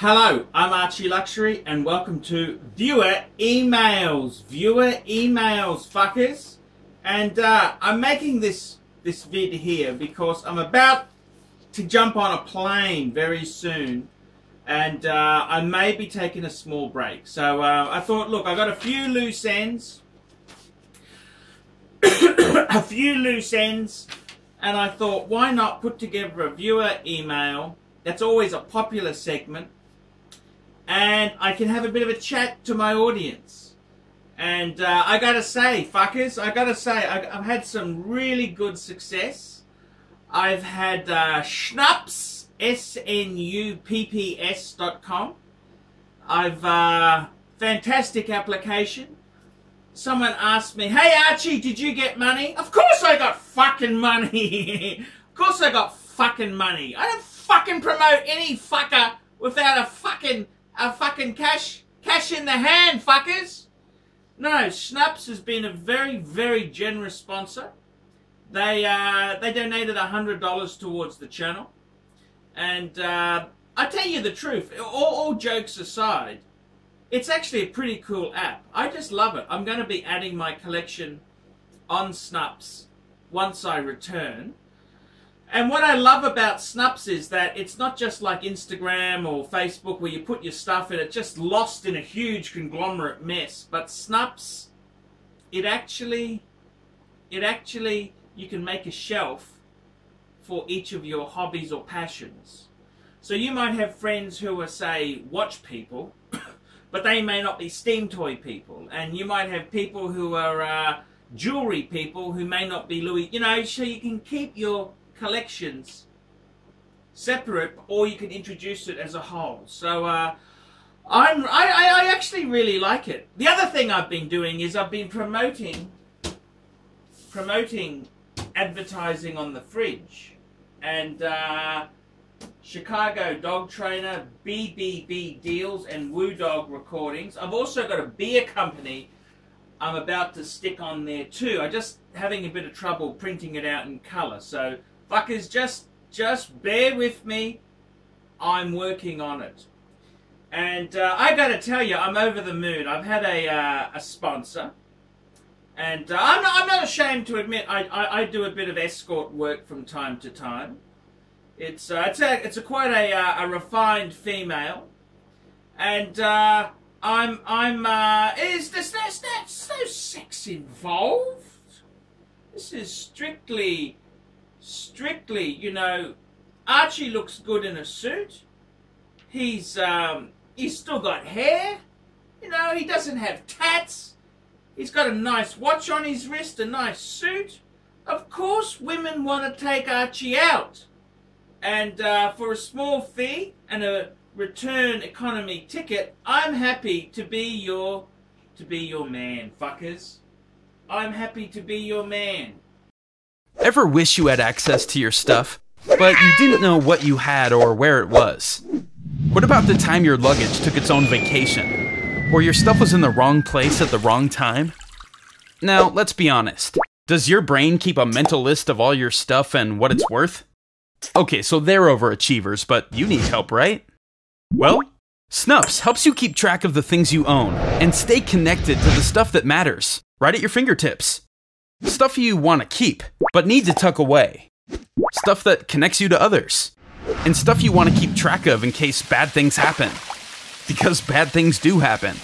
Hello, I'm ArchieLuxury and welcome to Viewer Emails. Viewer Emails, fuckers. And I'm making this vid here because I'm about to jump on a plane very soon. And I may be taking a small break. So I thought, look, I got a few loose ends. A few loose ends. And I thought, why not put together a viewer email? That's always a popular segment. And I can have a bit of a chat to my audience. And I gotta say, fuckers, I've had some really good success. I've had Schnups, SNUPPS.com. I've fantastic application. Someone asked me, hey Archie, did you get money? Of course I got fucking money. Of course I got fucking money. I don't fucking promote any fucker without a fucking cash in the hand, fuckers. No, Schnups has been a very, very generous sponsor. They donated $100 towards the channel. And I tell you the truth, all jokes aside, it's actually a pretty cool app. I just love it. I'm going to be adding my collection on Schnups once I return. And what I love about Schnups is that it's not just like Instagram or Facebook where you put your stuff in it just lost in a huge conglomerate mess. But Schnups, it actually, you can make a shelf for each of your hobbies or passions. So you might have friends who are, say, watch people, but they may not be steam toy people. And you might have people who are jewelry people who may not be Louis, you know, so you can keep your collections separate, or you can introduce it as a whole. So I actually really like it. The other thing I've been doing is I've been promoting advertising on the fridge, and Chicago Dog Trainer, BBB Deals, and Woo Dog Recordings. I've also got a beer company I'm about to stick on there too. I'm just having a bit of trouble printing it out in colour. So fuckers, just bear with me. I'm working on it. And I gotta tell you, I'm over the moon. I've had a sponsor. And I'm not ashamed to admit I do a bit of escort work from time to time. It's quite a refined female, and there's no sex involved. This is strictly, you know, Archie looks good in a suit. He's still got hair. You know, he doesn't have tats. He's got a nice watch on his wrist, a nice suit. Of course, women want to take Archie out. And for a small fee and a return economy ticket, I'm happy to be your man, fuckers. I'm happy to be your man. Ever wish you had access to your stuff, but you didn't know what you had or where it was? What about the time your luggage took its own vacation? Or your stuff was in the wrong place at the wrong time? Now, let's be honest. Does your brain keep a mental list of all your stuff and what it's worth? Okay, so they're overachievers, but you need help, right? Well, Schnups helps you keep track of the things you own and stay connected to the stuff that matters, right at your fingertips. Stuff you want to keep, but need to tuck away. Stuff that connects you to others. And stuff you want to keep track of in case bad things happen. Because bad things do happen.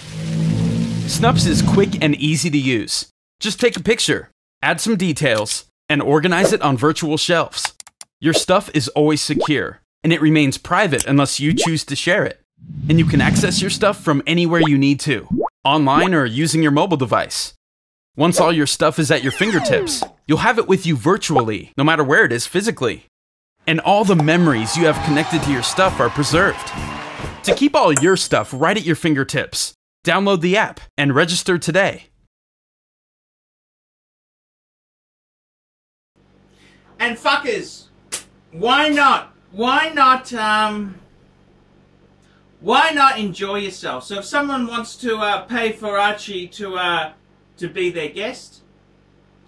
Schnups is quick and easy to use. Just take a picture, add some details, and organize it on virtual shelves. Your stuff is always secure, and it remains private unless you choose to share it. And you can access your stuff from anywhere you need to, online or using your mobile device. Once all your stuff is at your fingertips, you'll have it with you virtually, no matter where it is physically. And all the memories you have connected to your stuff are preserved. To keep all your stuff right at your fingertips, download the app and register today. And fuckers, why not enjoy yourself? So if someone wants to pay for Archie to be their guest,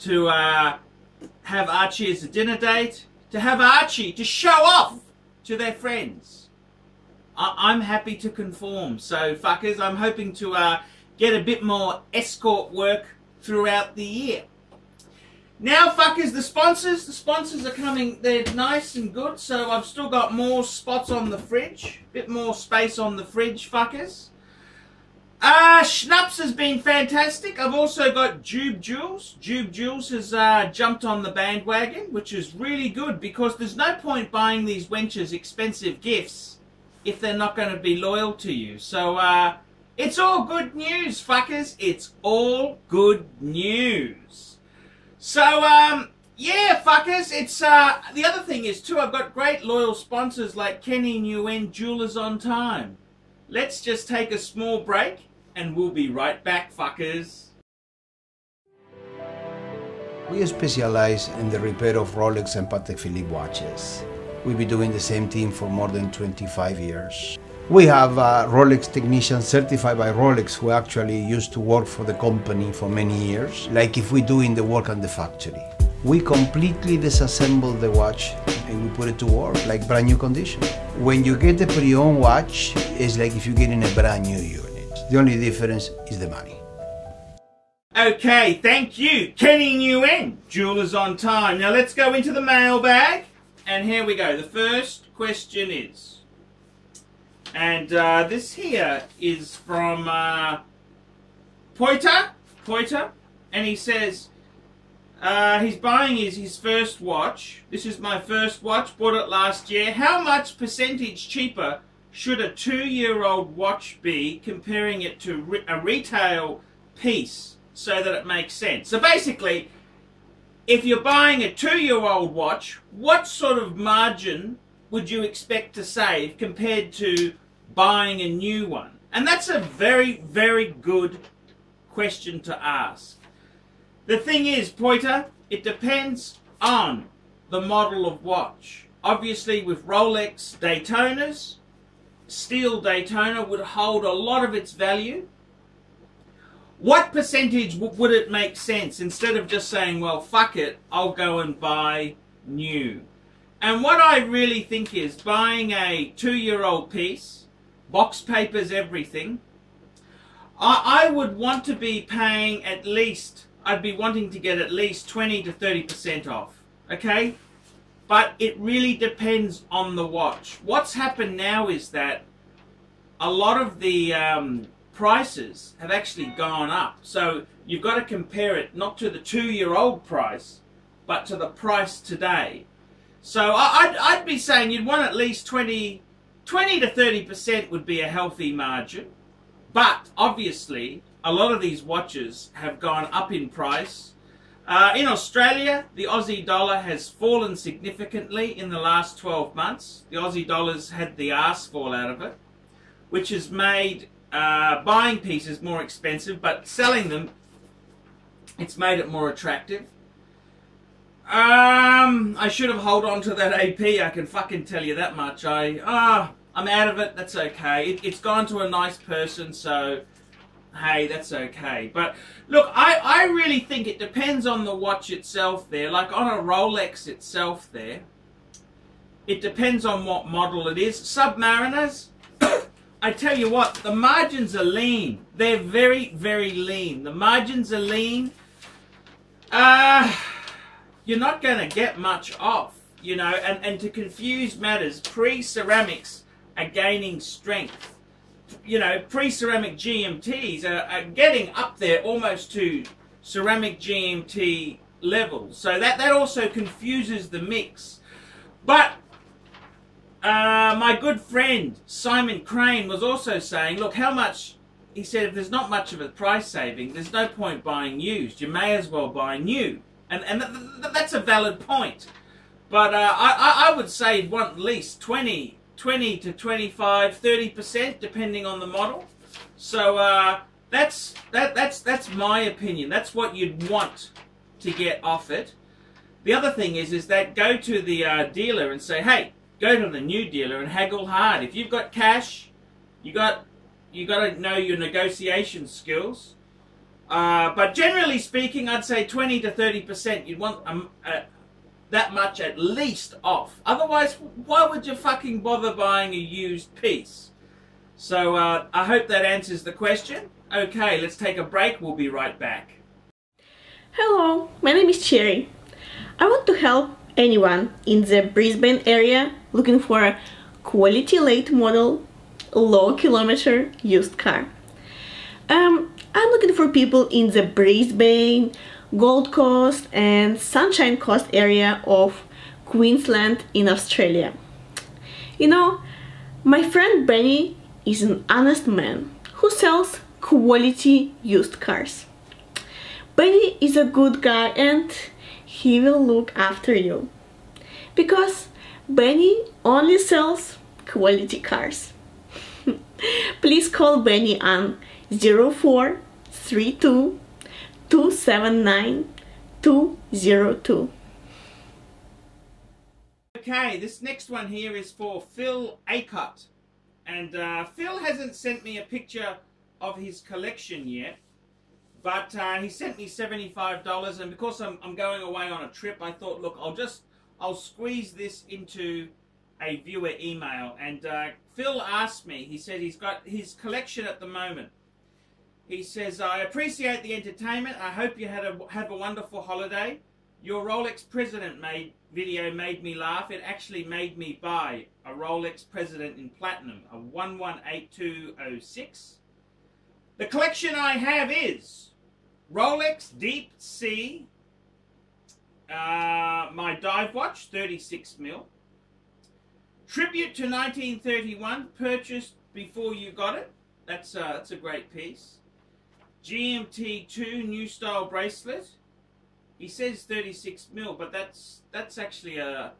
to have Archie as a dinner date, to have Archie to show off to their friends, I'm happy to conform. So, fuckers, I'm hoping to get a bit more escort work throughout the year. Now, fuckers, the sponsors are coming. They're nice and good, so I've still got more spots on the fridge. Bit more space on the fridge, fuckers. Schnapps has been fantastic. I've also got Jub Jewels. Jub Jewels has jumped on the bandwagon, which is really good because there's no point buying these wenches expensive gifts if they're not going to be loyal to you. So, it's all good news, fuckers. It's all good news. So, yeah, fuckers, it's, the other thing is, too, I've got great loyal sponsors like Kenny Nguyen Jewelers on Time. Let's just take a small break, and we'll be right back, fuckers. We specialize in the repair of Rolex and Patek Philippe watches. We've been doing the same thing for more than 25 years. We have Rolex technicians certified by Rolex who actually used to work for the company for many years, like if we're doing the work on the factory. We completely disassemble the watch and we put it to work like brand new condition. When you get a pre-owned watch, it's like if you're getting a brand new unit. The only difference is the money. Okay, thank you, Kenny Nguyen, Jewelers on Time. Now let's go into the mailbag, and here we go. The first question is, and this here is from Poiter, and he says he's buying his first watch. This is my first watch, bought it last year. How much percentage cheaper should a 2-year-old watch be comparing it to a retail piece so that it makes sense? So basically, if you're buying a 2-year-old watch, what sort of margin would you expect to save compared to buying a new one? And that's a very, very good question to ask. The thing is, Poiter, it depends on the model of watch. Obviously, with Rolex Daytonas, steel Daytona would hold a lot of its value. What percentage would it make sense instead of just saying, well, fuck it, I'll go and buy new? And what I really think is buying a 2-year-old piece, box papers, everything, I would want to be paying at least, I'd be wanting to get at least 20 to 30% off, okay? But it really depends on the watch. What's happened now is that a lot of the prices have actually gone up. So you've got to compare it not to the 2-year-old price, but to the price today. So I'd be saying you'd want at least 20 to 30% would be a healthy margin. But obviously, a lot of these watches have gone up in price. In Australia, the Aussie dollar has fallen significantly in the last 12 months. The Aussie dollar's had the arse fall out of it, which has made buying pieces more expensive, but selling them, it's made it more attractive. I should have held on to that AP, I can fucking tell you that much. I'm out of it, that's okay. It's gone to a nice person, so hey, that's okay. But look, I really think it depends on the watch itself there. Like on a Rolex itself there, it depends on what model it is. Submariners, I tell you what, the margins are lean. They're very, very lean. The margins are lean. You're not going to get much off, you know, and to confuse matters, pre-ceramics are gaining strength. You know, pre-ceramic GMTs are getting up there almost to ceramic GMT levels. So that also confuses the mix. But my good friend Simon Crane was also saying, look, how much, he said, if there's not much of a price saving, there's no point buying used. You may as well buy new. And that's a valid point. But I would say you'd want at least 20 to 25, 30%, depending on the model. So that's my opinion. That's what you'd want to get off it. The other thing is that go to the dealer and say, hey, go to the new dealer and haggle hard. If you've got cash, you got to know your negotiation skills. But generally speaking, I'd say 20 to 30%. You'd want that much at least off. Otherwise, why would you fucking bother buying a used piece? So I hope that answers the question. Okay, let's take a break. We'll be right back. Hello, my name is Cherry. I want to help anyone in the Brisbane area looking for a quality late model, low kilometer used car. I'm looking for people in the Brisbane, Gold Coast and Sunshine Coast area of Queensland in Australia. You know, my friend Benny is an honest man who sells quality used cars. Benny is a good guy and he will look after you because Benny only sells quality cars. Please call Benny on 0432 279 202. Okay, this next one here is for Phil Acott. And Phil hasn't sent me a picture of his collection yet, but he sent me $75, and because I'm going away on a trip, I thought, look, I'll squeeze this into a viewer email. And Phil asked me, he said he's got his collection at the moment. He says, I appreciate the entertainment. I hope you have a wonderful holiday. Your Rolex President video made me laugh. It actually made me buy a Rolex President in Platinum, a 118206. The collection I have is Rolex Deep Sea, my dive watch, 36mm. Tribute to 1931, purchased before you got it. That's a great piece. GMT2 new style bracelet. He says 36mm, but that's actually a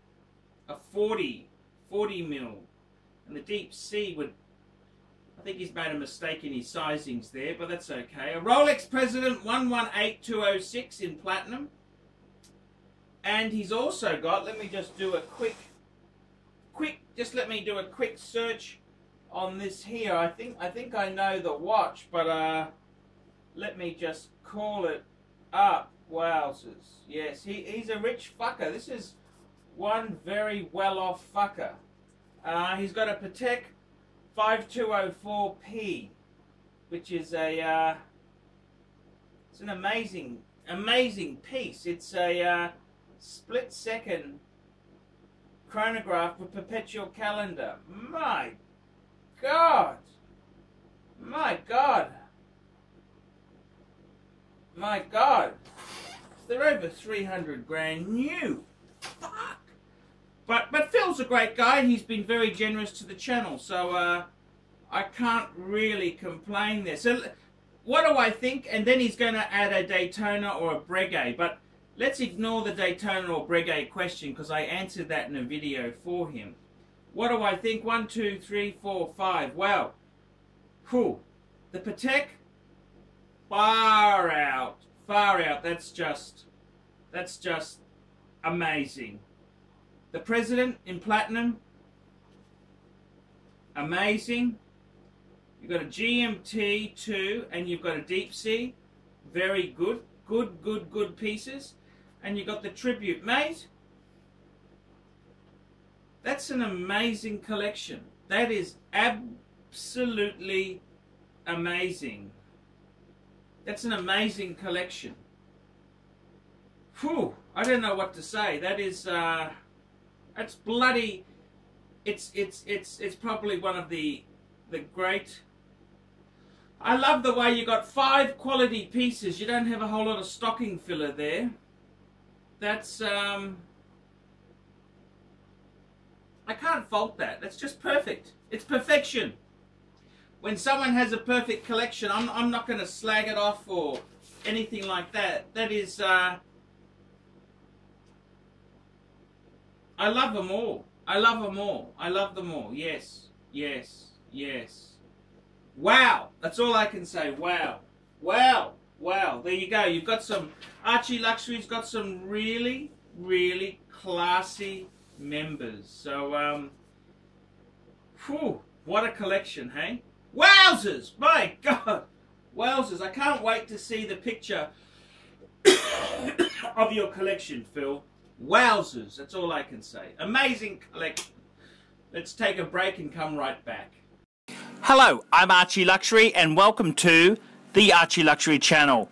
40mm. And the Deep Sea would, I think he's made a mistake in his sizings there, but that's okay. A Rolex President 118206 in platinum. And he's also got, let me just do a quick search on this here. I think I know the watch, but let me just call it up. Wowzers. Yes, he's a rich fucker. This is one very well-off fucker. He's got a Patek 5204P, which is it's an amazing piece. It's a split-second chronograph with perpetual calendar. My God. My God. My God. They're over 300 grand new. Fuck. But Phil's a great guy. He's been very generous to the channel, so I can't really complain there. So what do I think? And then he's going to add a Daytona or a Breguet. But let's ignore the Daytona or Breguet question because I answered that in a video for him. What do I think? 1, 2, 3, 4, 5. Wow. Cool. The Patek, far out. Far out. That's just amazing. The President in platinum, amazing. You've got a GMT2 and you've got a Deep Sea, very good. Good pieces. And you've got the Tribute, mate. That's an amazing collection. That is absolutely amazing. That's an amazing collection. Whew, I don't know what to say. That is, that's bloody. It's probably one of the great. I love the way you got 5 quality pieces. You don't have a whole lot of stocking filler there. That's I can't fault that. That's just perfect. It's perfection. When someone has a perfect collection, I'm not going to slag it off or anything like that. That is, I love them all. I love them all. I love them all. Yes, yes, yes. Wow. That's all I can say. Wow. Wow. Wow. There you go. You've got some, ArchieLuxury's got some really, really classy members. So, whew, what a collection, hey? Wowzers! My God! Wowzers! I can't wait to see the picture of your collection, Phil. Wowzers, that's all I can say. Amazing collection. Let's take a break and come right back. Hello, I'm ArchieLuxury and welcome to the ArchieLuxury channel.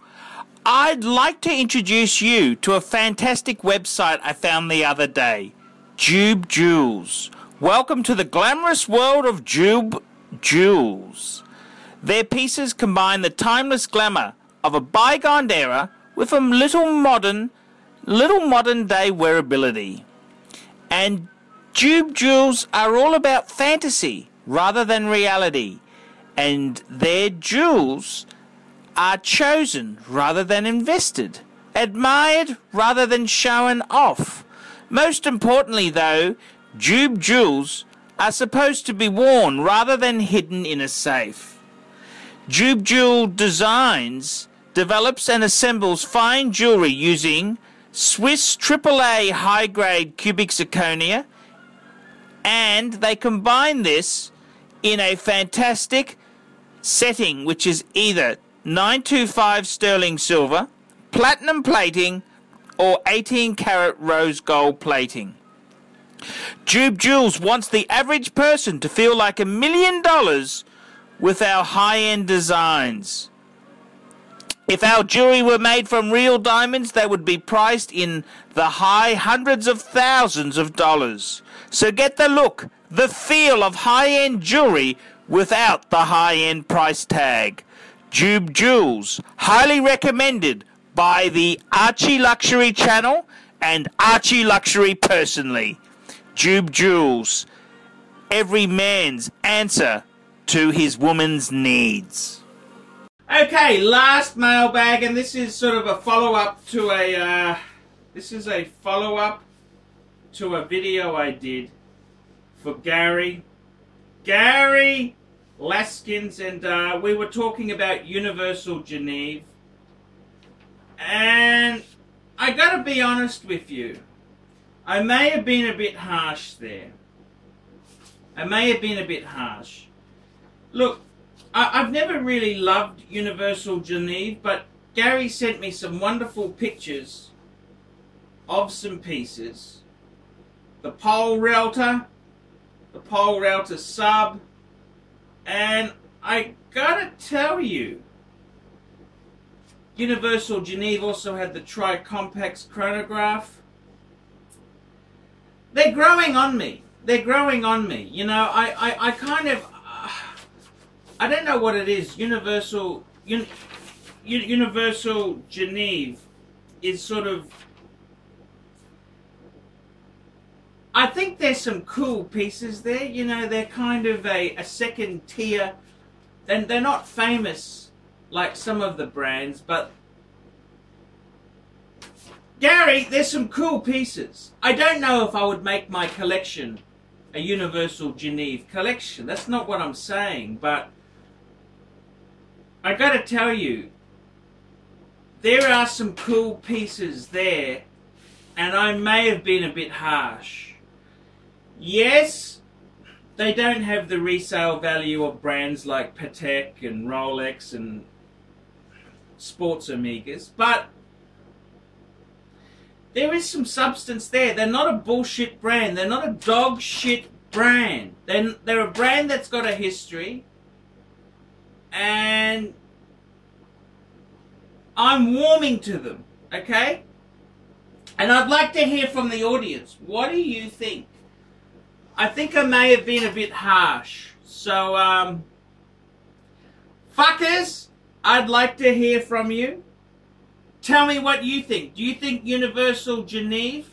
I'd like to introduce you to a fantastic website I found the other day, Jub Jewels. Welcome to the glamorous world of Jub Jewels. Their pieces combine the timeless glamour of a bygone era with a little modern day wearability. And Jub Jewels are all about fantasy rather than reality, and their jewels are chosen rather than invested, admired rather than shown off. Most importantly though, Jub Jewels are supposed to be worn rather than hidden in a safe. Jub Jewel Designs develops and assembles fine jewelry using Swiss AAA high-grade cubic zirconia, and they combine this in a fantastic setting which is either 925 sterling silver, platinum plating, or 18 karat rose gold plating. Jub Jewels wants the average person to feel like $1 million with our high-end designs. If our jewelry were made from real diamonds, they would be priced in the high hundreds of thousands of dollars. So get the look, the feel of high-end jewelry without the high-end price tag. Jub Jewels, highly recommended by the ArchieLuxury channel and ArchieLuxury personally. Jub Jewels, every man's answer to his woman's needs. Okay, last mailbag, and this is sort of a follow-up to a video I did for Gary Laskins, and we were talking about Universal Geneve, and I gotta be honest with you, I may have been a bit harsh there. Look, I've never really loved Universal Geneve, but Gary sent me some wonderful pictures of some pieces. The Pole Realtor sub, and I gotta tell you, Universal Geneve also had the Tri-Compax chronograph. They're growing on me. You know, I kind of, I don't know what it is. Universal Geneve is sort of, I think there's some cool pieces there. You know, they're kind of a second tier. And they're not famous like some of the brands, but Gary, there's some cool pieces. I don't know if I would make my collection a Universal Geneve collection. That's not what I'm saying, but I gotta tell you, there are some cool pieces there, and I may have been a bit harsh. Yes, they don't have the resale value of brands like Patek and Rolex and Sports Omegas, but there is some substance there. They're not a bullshit brand. They're not a dog shit brand. They're a brand that's got a history, and I'm warming to them, okay? And I'd like to hear from the audience. What do you think? I think I may have been a bit harsh. So, fuckers, I'd like to hear from you. Tell me what you think. Do you think Universal Geneve?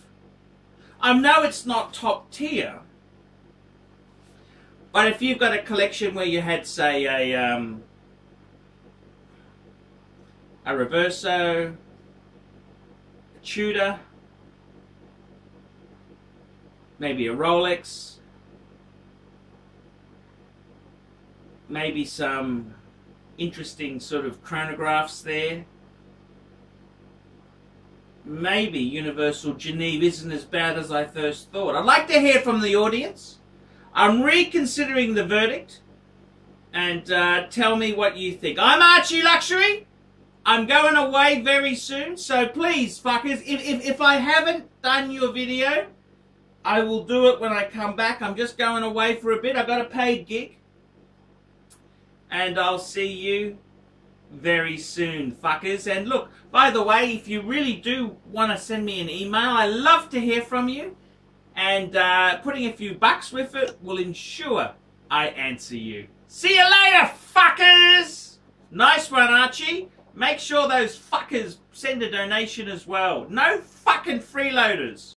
I know it's not top tier, but if you've got a collection where you had, say, a Reverso, a Tudor, maybe a Rolex, maybe some interesting sort of chronographs there, maybe Universal Geneve isn't as bad as I first thought. I'd like to hear from the audience. I'm reconsidering the verdict, and tell me what you think. I'm ArchieLuxury, I'm going away very soon, so please, fuckers, if I haven't done your video, I will do it when I come back. I'm just going away for a bit. I've got a paid gig. And I'll see you very soon, fuckers. And look, by the way, if you really do want to send me an email, I love to hear from you. And putting a few bucks with it will ensure I answer you. See you later, fuckers! Nice one, Archie. Make sure those fuckers send a donation as well. No fucking freeloaders.